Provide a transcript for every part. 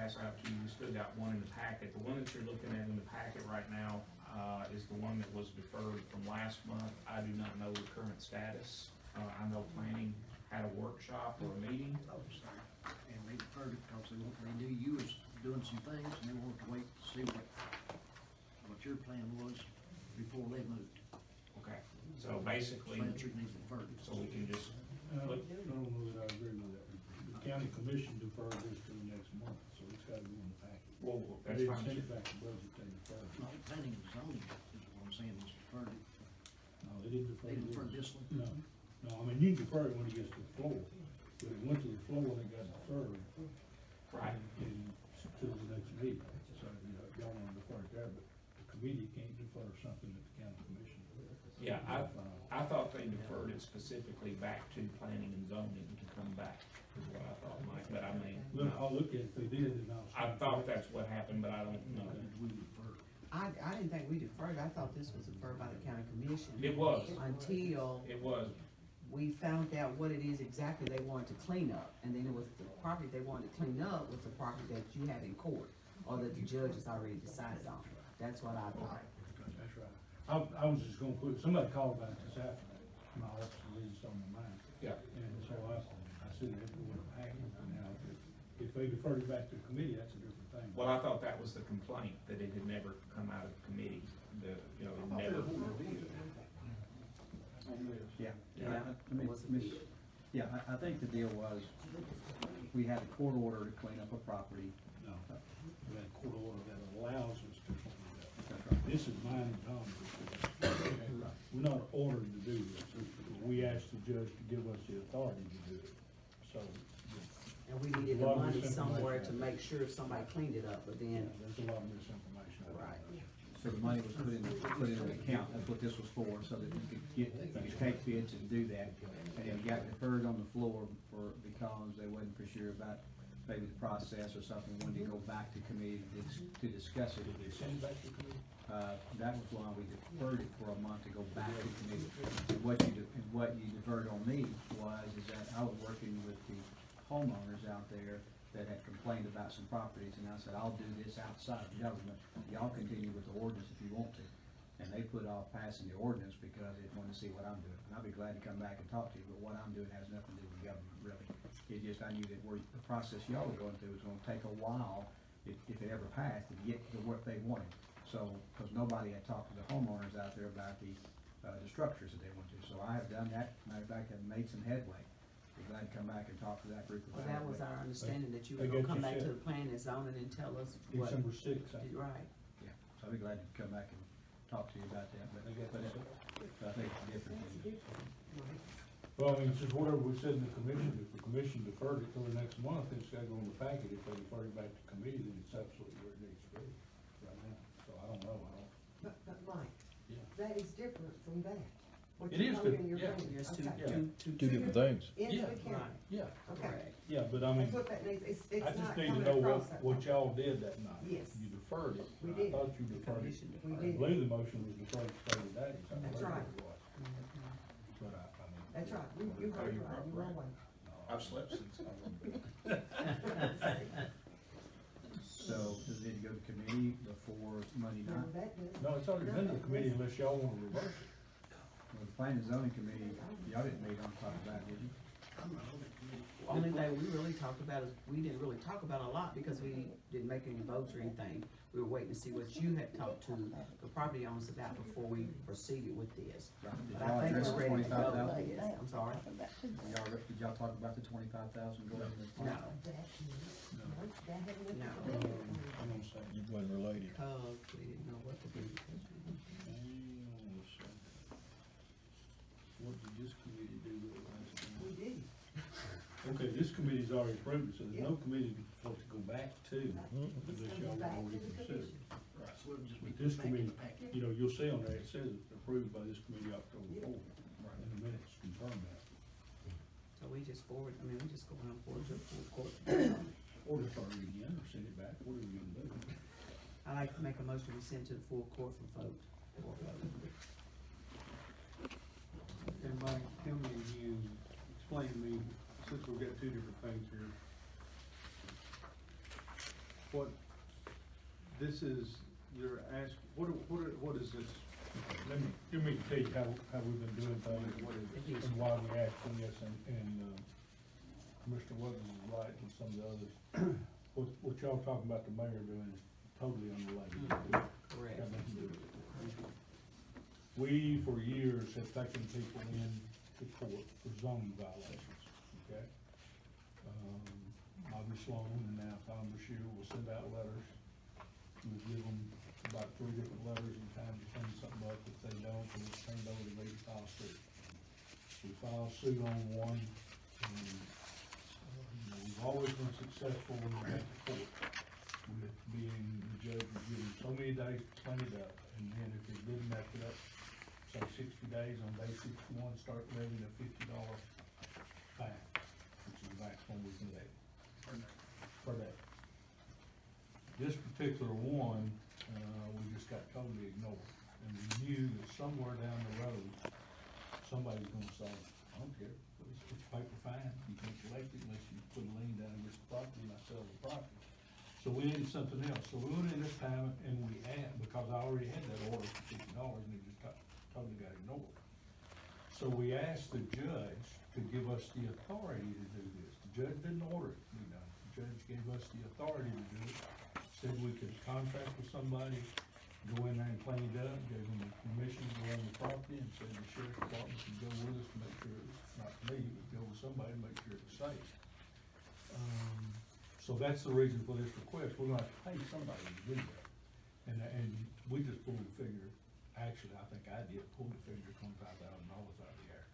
pass out to you, we still got one in the packet. The one that you're looking at in the packet right now, is the one that was deferred from last month. I do not know the current status. I know planning had a workshop or a meeting. Oh, sorry. And they deferred it because they knew you was doing some things and they wanted to wait to see what your plan was before they moved. Okay, so basically, Plan Street needs deferred. so we can just, I don't know that I agree with that. The county commission deferred this to the next month, so it's gotta go in the packet. well, They that's didn't fine. send it back to budget, they deferred it. No, planning and zoning is what I'm saying, was deferred it. No, they didn't defer They it. deferred this one? No, I mean, you can defer it when it gets to the floor, but it went to the floor and it got deferred. Right. And to the next meeting, so, you know, y'all wanna defer it there, but the committee can't defer something that the county commission. Yeah, I thought they deferred it specifically back to planning and zoning to come back, is what I thought, Mike, but I mean, Look, I'll look at it, if they did, and I'll. I thought that's what happened, but I don't know. We deferred. I didn't think we deferred, I thought this was deferred by the county commission. It was, Until it was, we found out what it is exactly they wanted to clean up, and then it was the property they wanted to clean up was the property that you have in court, or that the judge has already decided on. That's what I thought. That's right. I was just gonna put, somebody called about this afternoon, my office is on my mind. yeah. And so I said, it would happen. Now, if they deferred it back to the committee, that's a different thing. Well, I thought that was the complaint, that it had never come out of committee, it never. Yeah. Yeah, I mean, it was a Miss- bid. Yeah, I think the deal was, we had a court order to clean up a property. No, we had a court order that allows us to clean it up. That's right. This is mine and Tom's. We're not ordered to do this. We asked the judge to give us the authority to do it. So, And we needed the A lot of money misinformation. somewhere to make sure if somebody cleaned it up, but yeah, then, there's a lot of misinformation. right. So the money was put in an account, that's what this was for, so that you could take bids and do that. And it got deferred on the floor because they wasn't for sure about maybe the process or something, wanted to go back to committee to discuss it. Did they send it back to committee? That was why we deferred it for a month to go back to committee. And what you deferred on me is that I was working with the homeowners out there that had complained about some properties, and I said, I'll do this outside of government. Y'all continue with the ordinance if you want to. And they put off passing the ordinance because they wanted to see what I'm doing. And I'll be glad to come back and talk to you, but what I'm doing has nothing to do with government, really. It just, I knew that the process y'all were going through was gonna take a while, if it ever passed, to get to what they wanted. So, cause nobody had talked to the homeowners out there about the structures that they wanted to. So I have done that, matter of fact, I've made some headway. Be glad to come back and talk to that group Well, about it. that was our understanding, that you were They gonna got come you back to set. the planning and zoning and tell us what. December sixth, I think. Right. Yeah, so I'll be glad to come back and talk to you about that, but They got but that I think it's different. Well, I mean, it's just whatever we said in the commission, if the commission deferred it till the next month, it's gotta go in the packet. If they defer it back to committee, then it's absolutely where it needs to be right now. So I don't know, But Mike, Yeah. that is different from that. What It you're is holding in different, your yeah. hand. Yes, Okay. Two different things. Into Yeah. the county, Right. Yeah, okay. yeah, but I mean, That's what that needs, it's I not just need to coming know across that what way. y'all did that night. Yes. You deferred it. We and did. I thought you deferred it. Commission We I did. believe the motion was deferred to 30 days. I That's believe right. it was. But I mean. That's right, you heard it right, you're right. I've slept since. So, does it need to go to committee before Monday No, night? that does. No, it's already been to the committee unless y'all wanna reverse it. Well, the planning and zoning committee, y'all didn't meet on top of that, did you? I'm not on that committee. Only thing we really talked about is, we didn't really talk about a lot because we didn't make any votes or anything. We were waiting to see what you had talked to the property owners about before we proceeded with this. Did But y'all I think address we're the ready to go 25,000? with this, I'm sorry. Did y'all talk about the 25,000 going in the No, plan? That had No. nothing to do with it. I'm gonna say. It wasn't related. because we didn't know what to do. What did this committee do with it last time? We did. Okay, this committee's already approved it, so there's no committee for it to go back to, It's unless y'all coming back want to to the reconsider. commission. Right, so it'll just be But this back in committee, the packet. you know, you'll see on there, it says approved by this committee October Yeah. 4th. In the minutes, confirm that. So we just forward, I mean, we just going on forward to full court. Or defer it again, or send it back, whatever you're gonna do. I like to make a motion to send to the full court for vote. For vote. And Mike, tell me again, explain to me, since we've got two different things here. what, this is, you're asking, what is this? Let me tell you how we've been doing things, What is it? and why we asked for this, and Commissioner Woodland was right, and some of the others. What y'all talking about the mayor doing is totally unrelated. Correct. Got nothing to do with it. We, for years, have taken people in to court for zoning violations, okay? Bobby Sloan and now Tom Bashir will send out letters. We give them about 3 different letters in time to clean something up. If they don't, then it's turned over to me to file suit. We file suit on one, and, we've always been successful when we went to court with being, the judge would give them so many days to clean it up, and then if they didn't have it up, say 60 days, on day 61, start levying a $50 fine, which is the maximum we can levy per day. This particular one, we just got totally ignored, and we knew that somewhere down the road, somebody's gonna say, I don't care, it's a paper fine, you can't collect it unless you put a lien down against the property and I sell the property. So we needed something else, so we went in this time and we asked, because I already had that order for $50 and it just totally got ignored. So we asked the judge to give us the authority to do this. The judge didn't order it to be done. The judge gave us the authority to do it, said we could contract with somebody, go in there and clean it up, gave them the permission to go on the property, and said the sheriff's department could go with us to make sure, not me, but go with somebody to make sure it was safe. So that's the reason for this request. We're gonna have to pay somebody to do that. And we just pulled the figure, actually, I think I did, pull the figure $25,000 out of the air.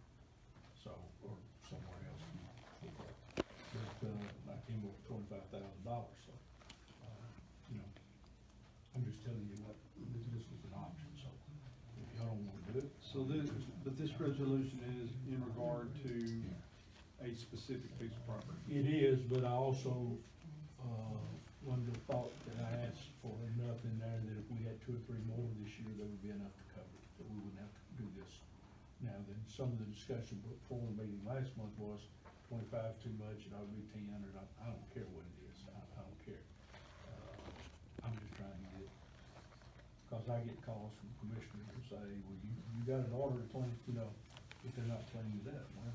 So, or somewhere else. But, I came up with $25,000, so, I'm just telling you what, this is an option, so if y'all don't wanna do it. So but this resolution is in regard to a specific piece of property. It is, but I also, wanted to thought that I asked for enough in there that if we had 2 or 3 more this year, there would be enough to cover it, that we wouldn't have to do this. Now, then, some of the discussion before the meeting last month was 25 too much, it ought to be 10, or I don't care what it is, I don't care. I'm just trying to get, cause I get calls from commissioners who say, well, you got an order to clean, if they're not cleaning it up, well.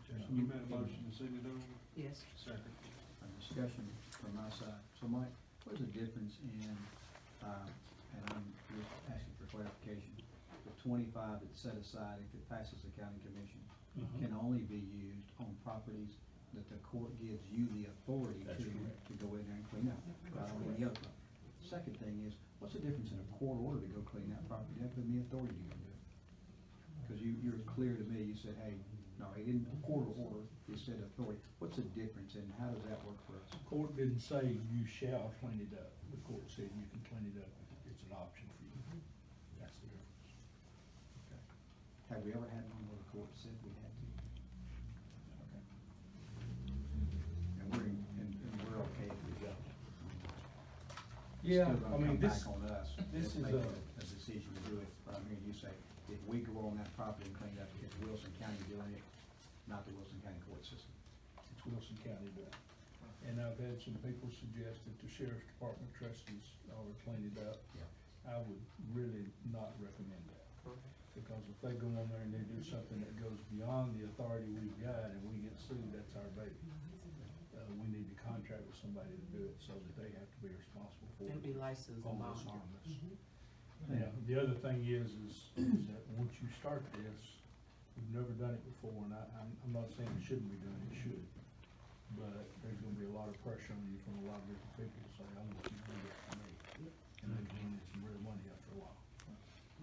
So you made a motion to send it over? Yes. Second. A discussion from my side. So Mike, what's the difference in, and I'm just asking for clarification, the 25 that's set aside if it passes the county commission can only be used on properties that the court gives you the authority That's to correct. go in there and clean up, not on any other property. Second thing is, what's the difference in a court order to go clean that property? You have to give me authority to do it. Cause you're clear to me, you said, hey, no, he didn't, court order, he said authority. What's the difference and how does that work for us? The court didn't say you shall clean it up, the court said you can clean it up, it's an option for you. That's the difference. Have we ever had one where the court said we had to? Okay. And we're okay if we go. Yeah, Still I gonna mean, come this, back on us. this to is make a- a decision to do it, but I mean, you say, if we go on that property and clean it up, it's Wilson County doing it, not the Wilson County court system. it's Wilson County doing. And I've had some people suggest that the sheriff's department trustees ought to clean it up. Yeah. I would really not recommend that. Because if they go on there and they do something that goes beyond the authority we've got and we get sued, that's our baby. We need to contract with somebody to do it so that they have to be responsible for it. And be licensed and All this bonded. harmless. Now, the other thing is that once you start this, we've never done it before, and I'm not saying it shouldn't be done, it should. But there's gonna be a lot of pressure on you from a lot of different people to say, I want you to do this for me. And they're gonna need some real money after a while.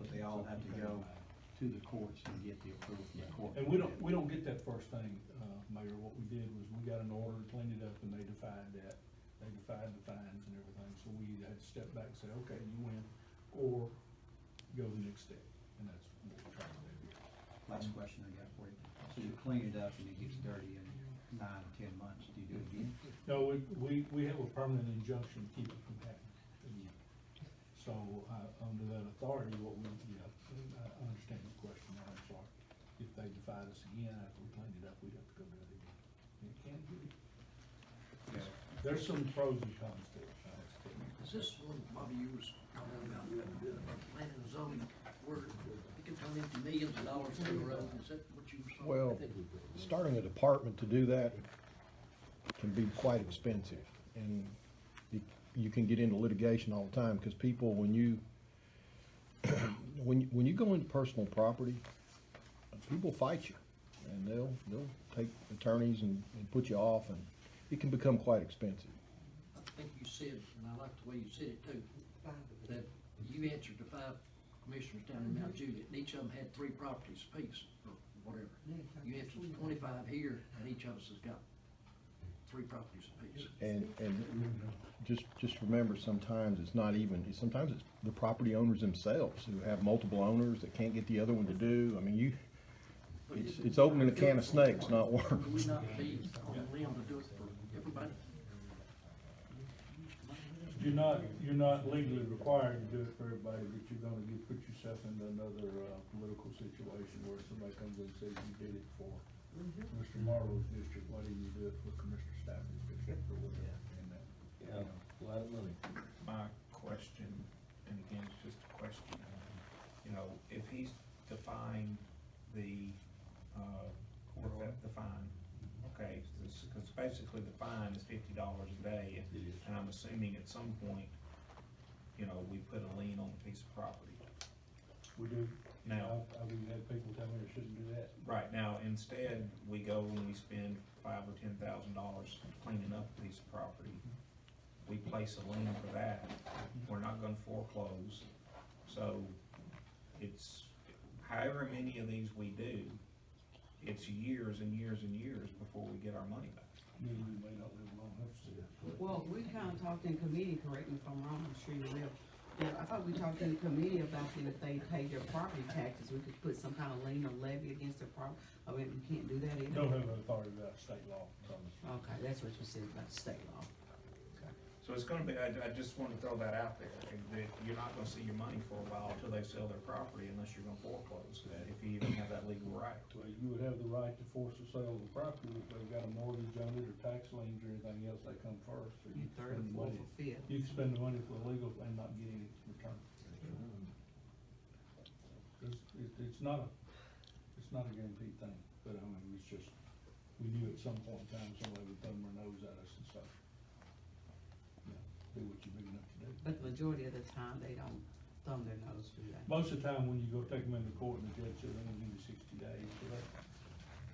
But they all have to go to the courts and get the approval from the court. And we don't get that first thing, Mayor. What we did was we got an order to clean it up and they defied that. They defied the fines and everything, so we either had to step back and say, okay, you win, or go the next step, and that's what we're trying to do here. Last question I got for you. So you clean it up and it gets dirty in 9 or 10 months, do you do it again? No, we have a permanent injunction to keep it from happening again. So, under that authority, what we, I understand the question, now, I'm sorry. If they defied us again after we cleaned it up, we'd have to go do it again. And it can't be. Yeah. There's some pros and cons to it. Is this one, Bobby, you was talking about planning and zoning, where it can turn into millions of dollars down the road, is that what you was talking Well, about? starting a department to do that can be quite expensive. And you can get into litigation all the time, because people, when you, when you go into personal property, people fight you. And they'll take attorneys and put you off, and it can become quite expensive. I think you said, and I like the way you said it too, that you answered to 5 commissioners down in Mount Juliet, and each of them had 3 properties apiece, or whatever. You answered to 25 here, and each of us has got 3 properties apiece. And just remember, sometimes it's not even, sometimes it's the property owners themselves who have multiple owners that can't get the other one to do. I mean, it's opening a can of snakes, not worms. Would we not be on the limb to do it for everybody? You're not legally required to do it for everybody, but you're gonna put yourself into another, political situation where somebody comes in and says you did it for Mr. Marlowe's district, why didn't you do it for Commissioner Stafford's district or whatever, and that. Yeah, a lot of money. My question, and again, it's just a question, you know, if he's defying the fine, okay, because basically the fine is $50 a day, and I'm assuming at some point, you know, we put a lien on the piece of property. We do. Now- I've even had people tell me I shouldn't do that. Right, now, instead, we go and we spend $5,000 or $10,000 cleaning up a piece of property. We place a lien for that, we're not gonna foreclose, so it's, however many of these we do, it's years and years and years before we get our money back. Maybe we may not live long enough to see it. Well, we kinda talked in committee, correct me if I'm wrong, I'm sure you will. Yeah, I thought we talked in the committee about that if they pay their property taxes, we could put some kind of lien or levy against their property. I mean, we can't do that either. Don't have authority without state law, so. Okay, that's what you said about state law. So it's gonna be, I just wanna throw that out there, that you're not gonna see your money for a while until they sell their property unless you're gonna foreclose, if you even have that legal right. Well, you would have the right to force the sale of the property if they've got a mortgage on it or tax liens or anything else, they come first. So you can Third, spend the fourth, money. or fifth. You can spend the money for legal and not get any return. It's not a guaranteed thing, but I mean, it's just, we knew at some point in time somebody would thumb their nose at us and say, you know, do what you're big enough to do. But the majority of the time, they don't thumb their nose through that. Most of the time, when you go take them into court and the judge says, I'm gonna give you 60 days, so that,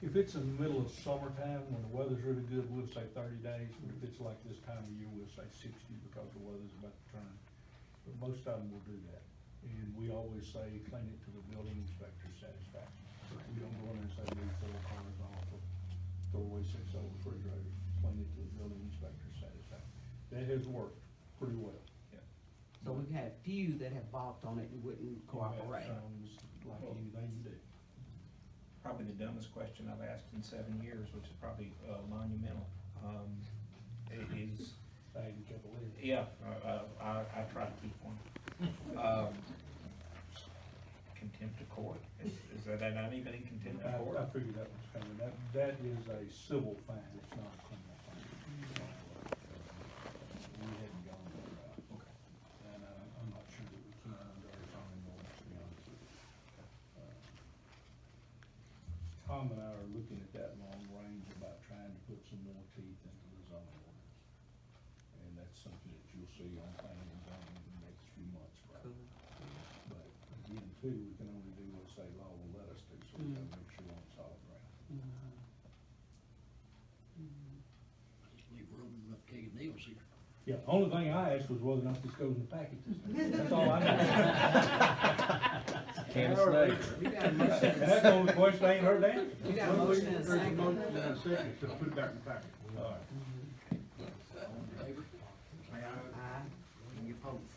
if it's in the middle of summertime, when the weather's really good, we'll say 30 days, but if it's like this time of year, we'll say 60 because the weather's about to turn. But most of them will do that, and we always say, clean it to the building inspector's satisfaction. We don't go in there and say, leave 4 cars off, or throw away 6 old refrigerators, clean it to the building inspector's satisfaction. That has worked pretty well. So we've had a few that have balked on it and wouldn't cooperate. Sounds like anything you do. Probably the dumbest question I've asked in 7 years, which is probably monumental, is, I ain't kept a lid. yeah, I try to keep one. Contempt of court, is that not even in contempt of court? I figured that was coming. That is a civil fine, it's not a criminal fine. We hadn't gone that route. Okay. And I'm not sure that we can under our zoning ordinance, to be honest with you. Tom and I are looking at that long range about trying to put some more teeth into the zoning ordinance. And that's something that you'll see on planning and zoning in the next few months, probably. But again, too, we can only do what state law will let us do, so we gotta make sure we're on solid ground. Just leave room enough keg of nails here. Yeah, the only thing I asked was whether or not this goes in the packet this time. That's all I know. Can of snakes. You got a motion and a That's the only question I ain't heard the answer. You got a motion and a There's second. motion and a second, so put it back in the packet. All right. All in favor? Aye. Any opposed?